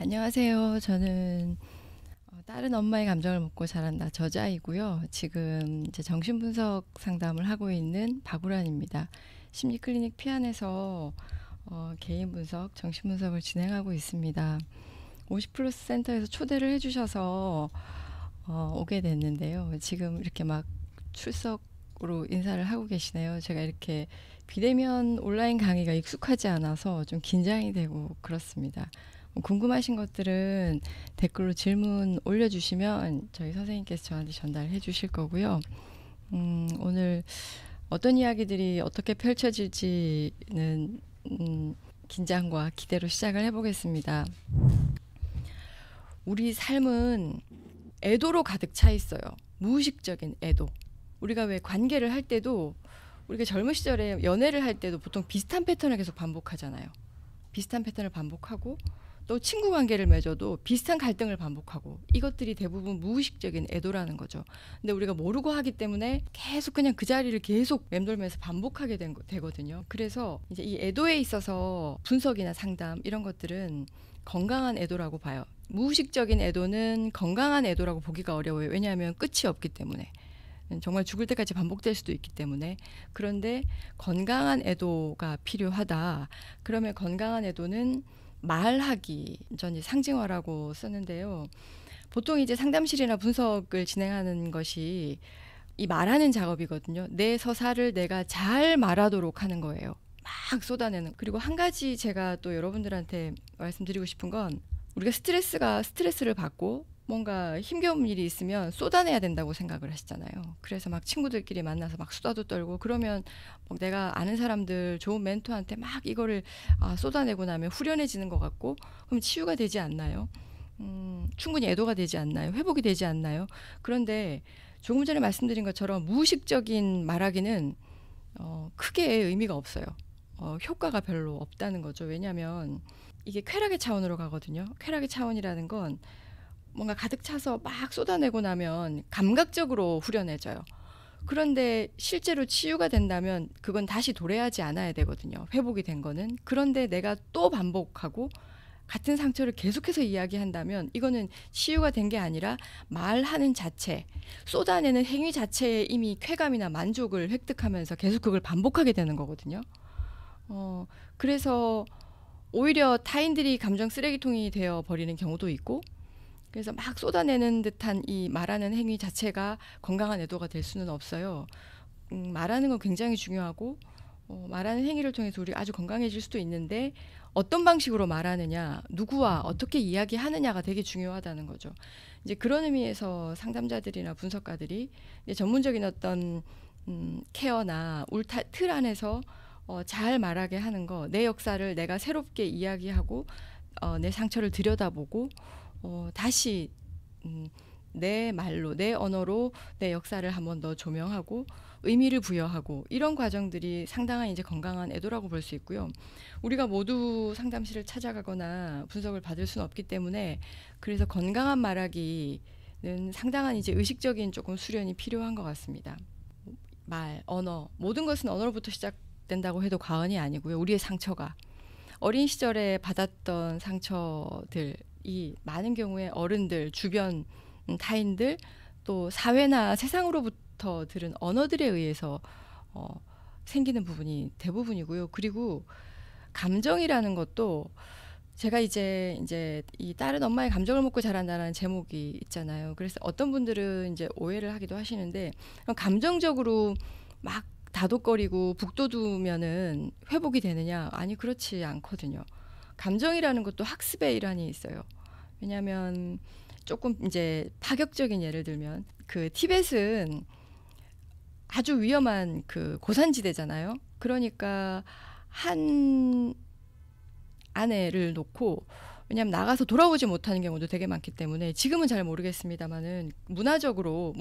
안녕하세요. 저는 다른 엄마의 감정을 묻고 자란다 저자이고요. 지금 이제 정신분석 상담을 하고 있는 박우란입니다. 심리클리닉 피안에서 개인 분석, 정신분석을 진행하고 있습니다. 50플러스 센터에서 초대를 해주셔서 오게 됐는데요. 지금 이렇게 막 출석으로 인사를 하고 계시네요. 제가 이렇게 비대면 온라인 강의가 익숙하지 않아서 좀 긴장이 되고 그렇습니다. 궁금하신 것들은 댓글로 질문 올려주시면 저희 선생님께서 저한테 전달해 주실 거고요. 오늘 어떤 이야기들이 어떻게 펼쳐질지는 긴장과 기대로 시작을 해보겠습니다. 우리 삶은 애도로 가득 차 있어요. 무의식적인 애도. 우리가 왜 관계를 할 때도 우리가 젊은 시절에 연애를 할 때도 보통 비슷한 패턴을 계속 반복하잖아요. 비슷한 패턴을 반복하고 또 친구 관계를 맺어도 비슷한 갈등을 반복하고 이것들이 대부분 무의식적인 애도라는 거죠. 근데 우리가 모르고 하기 때문에 계속 그냥 그 자리를 계속 맴돌면서 반복하게 되거든요. 그래서 이제 이 애도에 있어서 분석이나 상담 이런 것들은 건강한 애도라고 봐요. 무의식적인 애도는 건강한 애도라고 보기가 어려워요. 왜냐하면 끝이 없기 때문에. 정말 죽을 때까지 반복될 수도 있기 때문에. 그런데 건강한 애도가 필요하다. 그러면 건강한 애도는 말하기, 전 상징어라고 쓰는데요. 보통 이제 상담실이나 분석을 진행하는 것이 이 말하는 작업이거든요. 내 서사를 내가 잘 말하도록 하는 거예요. 막 쏟아내는. 그리고 한 가지 제가 또 여러분들한테 말씀드리고 싶은 건 우리가 스트레스를 받고 뭔가 힘겨운 일이 있으면 쏟아내야 된다고 생각을 하시잖아요. 그래서 막 친구들끼리 만나서 막 수다도 떨고 그러면 막 내가 아는 사람들 좋은 멘토한테 막 이거를 쏟아내고 나면 후련해지는 것 같고 그럼 치유가 되지 않나요? 충분히 애도가 되지 않나요? 회복이 되지 않나요? 그런데 조금 전에 말씀드린 것처럼 무의식적인 말하기는 크게 의미가 없어요. 효과가 별로 없다는 거죠. 왜냐하면 이게 쾌락의 차원으로 가거든요. 쾌락의 차원이라는 건 뭔가 가득 차서 막 쏟아내고 나면 감각적으로 후련해져요. 그런데 실제로 치유가 된다면 그건 다시 도래하지 않아야 되거든요. 회복이 된 거는. 그런데 내가 또 반복하고 같은 상처를 계속해서 이야기한다면 이거는 치유가 된 게 아니라 말하는 자체, 쏟아내는 행위 자체에 이미 쾌감이나 만족을 획득하면서 계속 그걸 반복하게 되는 거거든요. 그래서 오히려 타인들이 감정 쓰레기통이 되어 버리는 경우도 있고 그래서 막 쏟아내는 듯한 이 말하는 행위 자체가 건강한 애도가 될 수는 없어요. 말하는 건 굉장히 중요하고 말하는 행위를 통해서 우리가 아주 건강해질 수도 있는데 어떤 방식으로 말하느냐, 누구와 어떻게 이야기하느냐가 되게 중요하다는 거죠. 이제 그런 의미에서 상담자들이나 분석가들이 이제 전문적인 어떤 케어나 틀 안에서 잘 말하게 하는 거, 내 역사를 내가 새롭게 이야기하고 내 상처를 들여다보고 다시 내 말로, 내 언어로 내 역사를 한 번 더 조명하고 의미를 부여하고 이런 과정들이 상당한 이제 건강한 애도라고 볼 수 있고요. 우리가 모두 상담실을 찾아가거나 분석을 받을 수는 없기 때문에 그래서 건강한 말하기는 상당한 이제 의식적인 조금 수련이 필요한 것 같습니다. 말, 언어, 모든 것은 언어로부터 시작된다고 해도 과언이 아니고요. 우리의 상처가 어린 시절에 받았던 상처들 이 많은 경우에 어른들, 주변 타인들, 또 사회나 세상으로부터 들은 언어들에 의해서 생기는 부분이 대부분이고요. 그리고 감정이라는 것도 제가 이제 이 다른 엄마의 감정을 묻고 자란다는 제목이 있잖아요. 그래서 어떤 분들은 이제 오해를 하기도 하시는데 감정적으로 막 다독거리고 북돋우면은 회복이 되느냐? 아니 그렇지 않거든요. 감정이라는 것도 학습의 일환이 있어요. 왜냐하면 조금 이제 파격적인 예를 들면 그 티벳은 아주 위험한 그 고산지대잖아요. 그러니까 한 아내를 놓고 왜냐하면 나가서 돌아오지 못하는 경우도 되게 많기 때문에 지금은 잘 모르겠습니다만은 문화적으로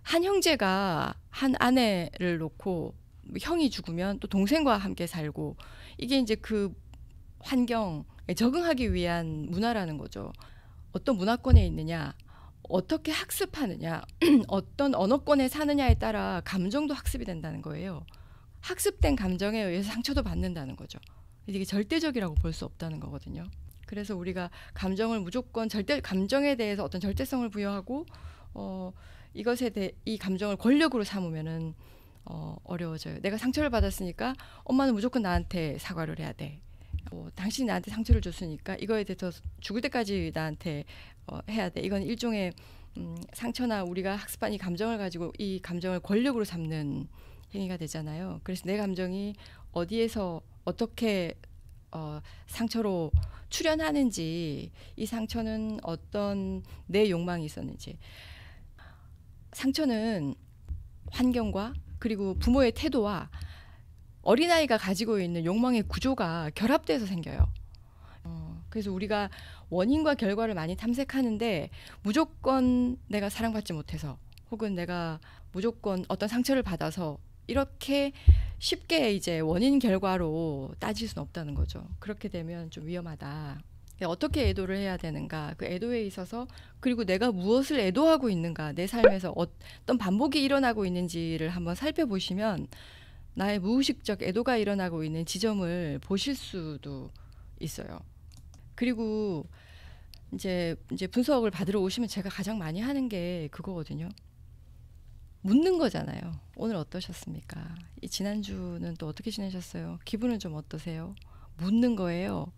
한 형제가 한 아내를 놓고 형이 죽으면 또 동생과 함께 살고 이게 이제 그 환경에 적응하기 위한 문화라는 거죠. 어떤 문화권에 있느냐, 어떻게 학습하느냐, 어떤 언어권에 사느냐에 따라 감정도 학습이 된다는 거예요. 학습된 감정에 의해서 상처도 받는다는 거죠. 이게 절대적이라고 볼 수 없다는 거거든요. 그래서 우리가 감정을 무조건 감정에 대해서 어떤 절대성을 부여하고 이 감정을 권력으로 삼으면은 어려워져요. 내가 상처를 받았으니까 엄마는 무조건 나한테 사과를 해야 돼. 당신이 나한테 상처를 줬으니까 이거에 대해서 죽을 때까지 나한테 해야 돼. 이건 일종의 상처나 우리가 학습한 이 감정을 가지고 이 감정을 권력으로 삼는 행위가 되잖아요. 그래서 내 감정이 어디에서 어떻게 상처로 출현하는지, 이 상처는 어떤 내 욕망이 있었는지. 상처는 환경과 그리고 부모의 태도와 어린아이가 가지고 있는 욕망의 구조가 결합돼서 생겨요. 그래서 우리가 원인과 결과를 많이 탐색하는데 무조건 내가 사랑받지 못해서 혹은 내가 무조건 어떤 상처를 받아서 이렇게 쉽게 이제 원인 결과로 따질 수는 없다는 거죠. 그렇게 되면 좀 위험하다. 어떻게 애도를 해야 되는가, 그 애도에 있어서 그리고 내가 무엇을 애도하고 있는가, 내 삶에서 어떤 반복이 일어나고 있는지를 한번 살펴보시면 나의 무의식적 애도가 일어나고 있는 지점을 보실 수도 있어요. 그리고 이제 분석을 받으러 오시면 제가 가장 많이 하는 게 그거거든요. 묻는 거잖아요. 오늘 어떠셨습니까? 이 지난주는 또 어떻게 지내셨어요? 기분은 좀 어떠세요? 묻는 거예요.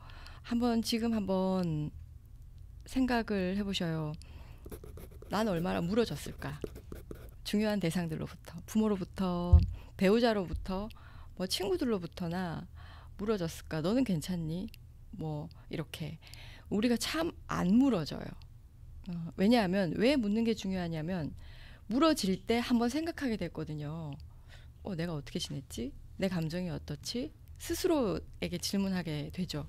지금 한번 생각을 해보셔요. 난 얼마나 물어졌을까? 중요한 대상들로부터, 부모로부터, 배우자로부터, 뭐 친구들로부터나 물어졌을까? 너는 괜찮니? 뭐 이렇게 우리가 참 안 물어져요. 왜냐하면 왜 묻는 게 중요하냐면 물어질 때 한번 생각하게 됐거든요. 내가 어떻게 지냈지? 내 감정이 어떻지? 스스로에게 질문하게 되죠.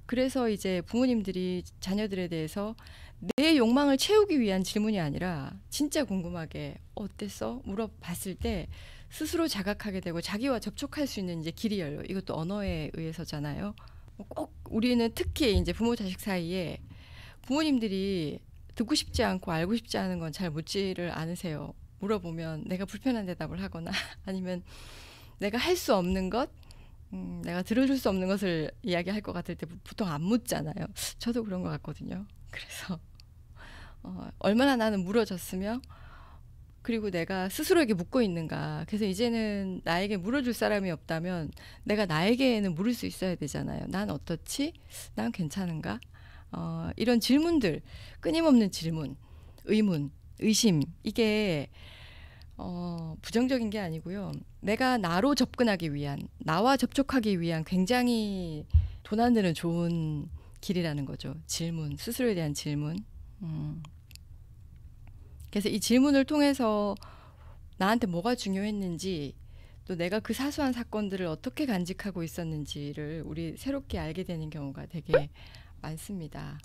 그래서 이제 부모님들이 자녀들에 대해서 내 욕망을 채우기 위한 질문이 아니라 진짜 궁금하게 어땠어? 물어봤을 때 스스로 자각하게 되고 자기와 접촉할 수 있는 이제 길이 열려요. 이것도 언어에 의해서잖아요. 꼭 우리는 특히 이제 부모 자식 사이에 부모님들이 듣고 싶지 않고 알고 싶지 않은 건 잘 묻지를 않으세요. 물어보면 내가 불편한 대답을 하거나 아니면 내가 할 수 없는 것, 내가 들어줄 수 없는 것을 이야기할 것 같을 때 보통 안 묻잖아요. 저도 그런 것 같거든요. 그래서 얼마나 나는 물어졌으며 그리고 내가 스스로에게 묻고 있는가. 그래서 이제는 나에게 물어줄 사람이 없다면 내가 나에게는 물을 수 있어야 되잖아요. 난 어떻지? 난 괜찮은가? 이런 질문들, 끊임없는 질문, 의문, 의심, 이게 부정적인 게 아니고요. 내가 나로 접근하기 위한, 나와 접촉하기 위한 굉장히 돈 안 드는 좋은 길이라는 거죠. 질문, 스스로에 대한 질문. 그래서 이 질문을 통해서 나한테 뭐가 중요했는지, 또 내가 그 사소한 사건들을 어떻게 간직하고 있었는지를 우리 새롭게 알게 되는 경우가 되게 많습니다.